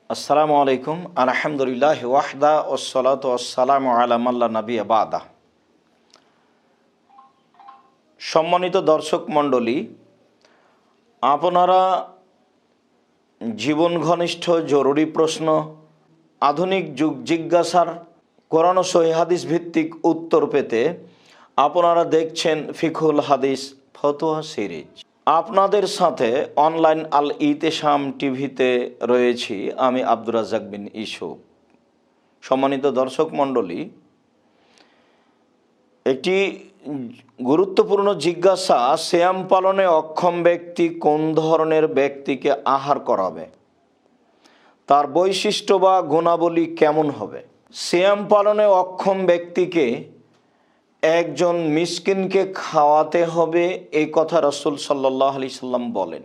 আসসালামু আলাইকুম আলহামদুলিল্লাহ ওয়াহদা ওসসালাতু ওয়াসসালামু আলা মাল্লা নাবিয়্যা বাদা। সম্মানিত দর্শক মণ্ডলী, আপনারা জীবন ঘনিষ্ঠ জরুরি প্রশ্ন, আধুনিক যুগ জিজ্ঞাসার কোরআন ও সহিহ হাদিস ভিত্তিক উত্তর পেতে আপনারা দেখছেন ফিকহুল হাদিস ফতোয়া সিরিজ। আপনাদের সাথে অনলাইন আল ইতেশাম টিভিতে রয়েছি আমি আব্দুর রাজ্জাক বিন ইউসুফ। সম্মানিত দর্শক মণ্ডলী, একটি গুরুত্বপূর্ণ জিজ্ঞাসা, সিয়াম পালনে অক্ষম ব্যক্তি কোন ধরনের ব্যক্তিকে আহার করাবে, তার বৈশিষ্ট্য বা গুণাবলী কেমন হবে? সিয়াম পালনে অক্ষম ব্যক্তিকে একজন মিসকিনকে খাওয়াতে হবে, এই কথা রাসূল সাল্লাল্লাহু আলাইহি সাল্লাম বলেন।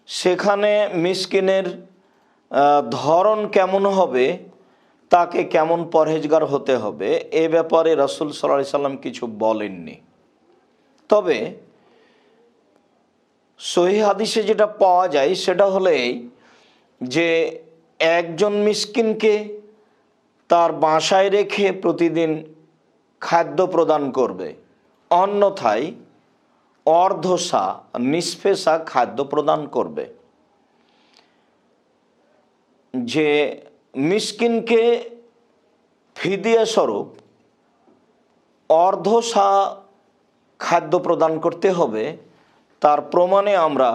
সেখানে মিসকিনের ধরন কেমন হবে, তাকে কেমন পরহেজগার হতে হবে, এ ব্যাপারে রাসূল সাল্লাল্লাহু আলাইহি সাল্লাম কিছু বলেননি। তবে সহিহ হাদিসে যেটা পাওয়া যায় সেটা হলো এই যে একজন মিসকিনকে তার বাসায় রেখে প্রতিদিন খাদ্য প্রদান করবে, অন্যথায় অর্ধসা নিসফেসা খাদ্য প্রদান করবে। যে মিসকিনকে ফিদিয়া স্বরূপ অর্ধসা খাদ্য প্রদান করতে হবে, তার প্রমাণে আমরা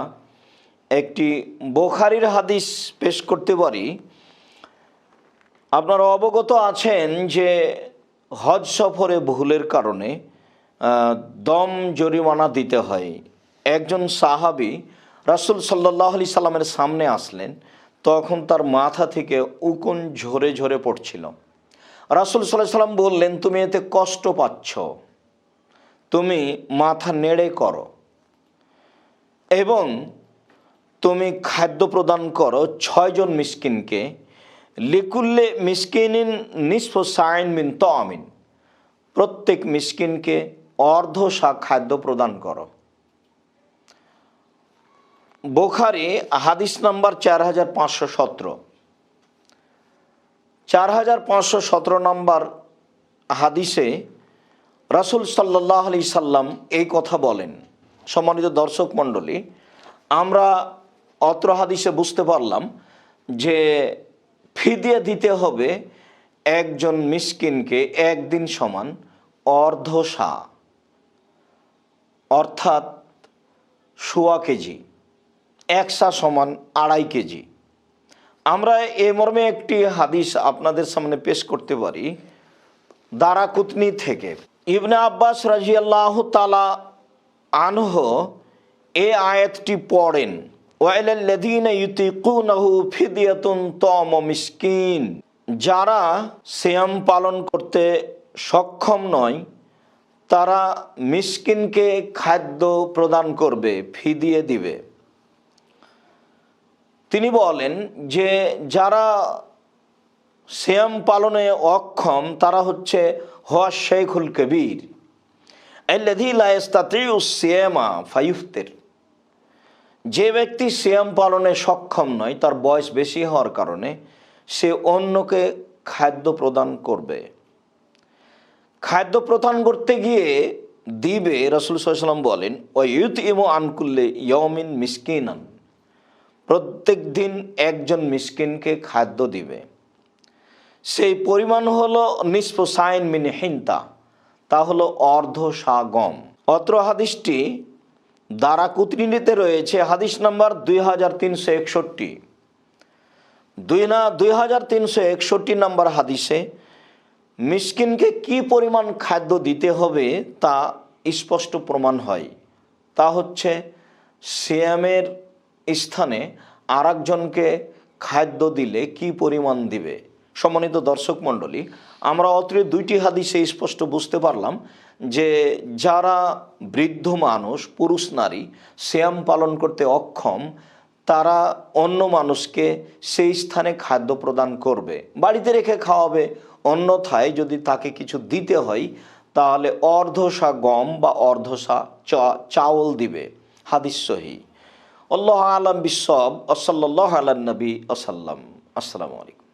একটি বুখারীর হাদিস পেশ করতে পারি। আপনারা অবগত আছেন যে হজ সফরে ভুলের কারণে দম জরিমানা দিতে হয়। একজন সাহাবী রাসূল সাল্লাল্লাহু আলাইহি সাল্লামের সামনে আসলেন, তখন তার মাথা থেকে উকুন ঝরে ঝরে পড়ছিল। রাসূল সাল্লাল্লাহু আলাইহি সাল্লাম বললেন, তুমি এতে কষ্ট পাচ্ছ, তুমি মাথা নেড়ে করো এবং তুমি খাদ্য প্রদান করো 6 জন মিসকিনকে। লিকুল্লে মিসকিনিন নিসফু সাইন মিন তামিন, প্রত্যেক মিসকিনকে অর্ধসা খাদ্য প্রদান করো। বুখারী হাদিস নাম্বার 4517। 4517 নম্বর হাদিসে রাসূল সাল্লাল্লাহু আলাইহি সাল্লাম এই কথা বলেন। সম্মানিত দর্শক মণ্ডলী, আমরা অত্র হাদিসে বুঝতে পারলাম যে ফিদিয়া দিতে হবে একজন মিসকিনকে একদিন সমান অর্ধসা, অর্থাৎ 1.25 কেজি, একসা সমান 2.5 কেজি। আমরা এ মর্মে একটি হাদিস আপনাদের সামনে পেশ করতে পারি দারাকুতনি থেকে। ইবনে আব্বাস রাদিয়াল্লাহু তাআলা আনহু এই আয়াতটি পড়েন, ওয়াইলাল্লাযীনা ইউতিকুনাহু ফিদিয়াতুন তা'আমু মিসকিন, যারা সিয়াম পালন করতে সক্ষম নয় তারা মিসকিনকে খাদ্য প্রদান করবে, ফিদিয়ে দিবে। তিনি বলেন যে যারা সিয়াম পালনে অক্ষম তারা হচ্ছে হুয়া শাইখুল কবীর আল্লাযী লা ইস্তাতিউ সিয়ামা ফায়ুফতির, যে ব্যক্তি সিয়াম পালনে সক্ষম নয়, তার বয়স বেশি হওয়ার কারণে সে অন্যকে খাদ্য প্রদান করবে। খাদ্য প্রদান করতে গিয়ে দিবে, রাসূল সাল্লাল্লাহু আলাইহি ওয়াসাল্লাম বলেন, ওয়া ইউতইমু আন কুল্লি ইয়াউমিন মিসকিনান, প্রত্যেক দিন একজন মিসকিনকে খাদ্য দিবে। সেই পরিমাণ হলো নিসফু সাইন মিন হিন্তা, তা হলো অর্ধসা গম। অত্র হাদিসটি দারাকুতনিতে রয়েছে, হাদিস নাম্বার 2361। 2361 নম্বর হাদিসে মিসকিনকে কি পরিমাণ খাদ্য দিতে হবে তা স্পষ্ট প্রমাণ হয়। তা হচ্ছে সিয়ামের স্থানে আরেকজনকে খাদ্য দিলে কি পরিমাণ দিবে। সম্মানিত দর্শক মণ্ডলী, আমরা অত্র দুইটি হাদিসে স্পষ্ট বুঝতে পারলাম যে যারা বৃদ্ধ মানুষ, পুরুষ নারী সিয়াম পালন করতে অক্ষম, তারা অন্য মানুষকে সেই স্থানে খাদ্য প্রদান করবে, বাড়িতে রেখে খাওয়াবে। অন্যথায় যদি তাকে কিছু দিতে হয় তাহলে অর্ধসা গম বা অর্ধসা চাউল দিবে। হাদিস সহিহ। আল্লাহ আলম বিশ্বব, ওসল্লাহ আলা নবী ওসাল্লাম। আসসালামু আলাইকুম।